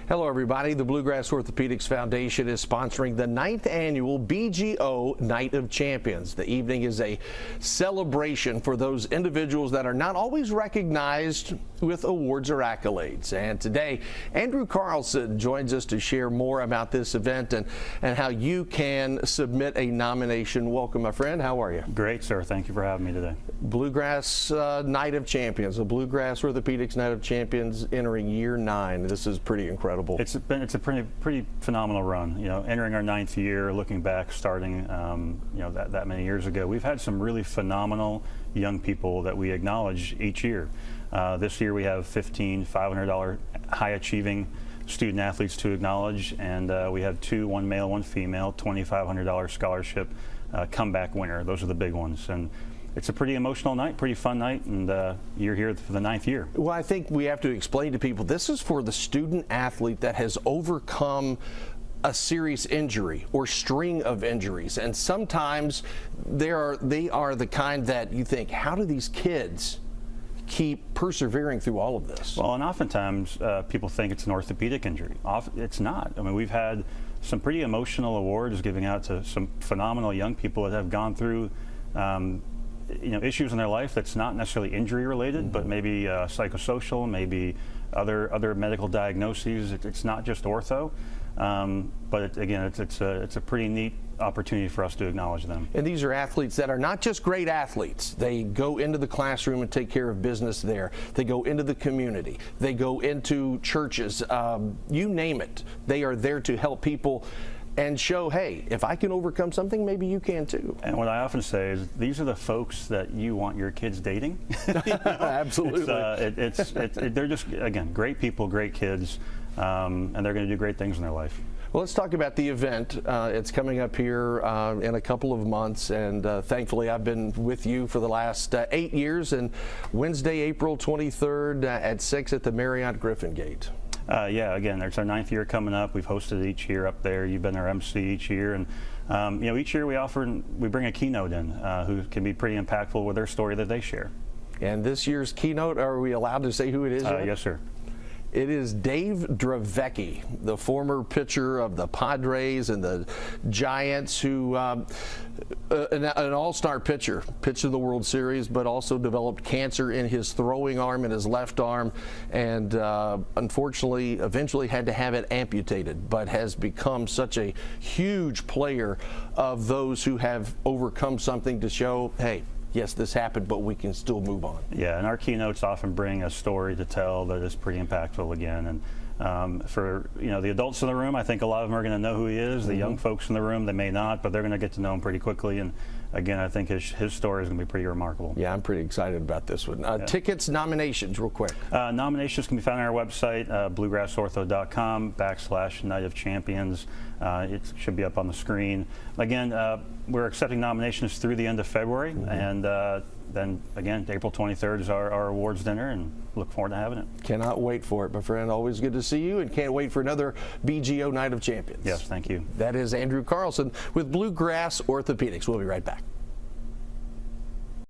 Hello, everybody. The Bluegrass Orthopaedics Foundation is sponsoring the 9th annual BGO Night of Champions. The evening is a celebration for those individuals that are not always recognized with awards or accolades. And today, Andrew Carlson joins us to share more about this event and how you can submit a nomination. Welcome, my friend. How are you? Great, sir. Thank you for having me today. Bluegrass Night of Champions, the Bluegrass Orthopaedics Night of Champions entering year 9. This is pretty incredible. It's a pretty phenomenal run. You know, entering our 9th year, looking back, starting that many years ago, we've had some really phenomenal young people that we acknowledge each year. This year we have 15 $500 high achieving student athletes to acknowledge, and we have 2, one male, one female, $2,500 scholarship comeback winner. Those are the big ones. And it's a pretty emotional night, pretty fun night, and you're here for the 9th year. Well, I think we have to explain to people, this is for the student athlete that has overcome a serious injury or string of injuries. And sometimes they are the kind that you think, how do these kids keep persevering through all of this? Well, and oftentimes people think it's an orthopedic injury. It's not. I mean, we've had some pretty emotional awards giving out to some phenomenal young people that have gone through issues in their life that's not necessarily injury related, but maybe psychosocial, maybe other medical diagnoses. It's not just ortho, but again, it's a pretty neat opportunity for us to acknowledge them. And these are athletes that are not just great athletes. They go into the classroom and take care of business there. They go into the community. They go into churches. You name it. They are there to help people and show, hey, if I can overcome something, maybe you can too. And what I often say is, these are the folks that you want your kids dating. Absolutely. They're just, again, great people, great kids, and they're going to do great things in their life. Well, let's talk about the event. It's coming up here in a couple of months, and thankfully I've been with you for the last 8 years, and Wednesday, April 23rd at 6 at the Marriott Griffin Gate. Yeah, again, it's our 9th year coming up. We've hosted it each year up there. You've been our MC each year, and each year we bring a keynote in who can be pretty impactful with their story that they share. And this year's keynote, are we allowed to say who it is? Yes, sir. It is Dave Dravecky, the former pitcher of the Padres and the Giants, who an all-star pitcher, pitched in the World Series, but also developed cancer in his throwing arm, in his left arm, and unfortunately eventually had to have it amputated, but has become such a huge player of those who have overcome something to show, hey, yes, this happened, but we can still move on. Yeah, and our keynotes often bring a story to tell that is pretty impactful again. And for the adults in the room, I think a lot of them are going to know who he is. The young folks in the room, they may not, but they're going to get to know him pretty quickly. And again, I think his story is going to be pretty remarkable. Yeah, I'm pretty excited about this one. Tickets, nominations, real quick. Nominations can be found on our website, bluegrassortho.com/Night of Champions. It should be up on the screen. Again, we're accepting nominations through the end of February, and then again, April 23rd is our awards dinner, and look forward to having it. Cannot wait for it, my friend. Always good to see you, and can't wait for another BGO Night of Champions. Yes, thank you. That is Andrew Carlson with Bluegrass Orthopaedics. We'll be right back.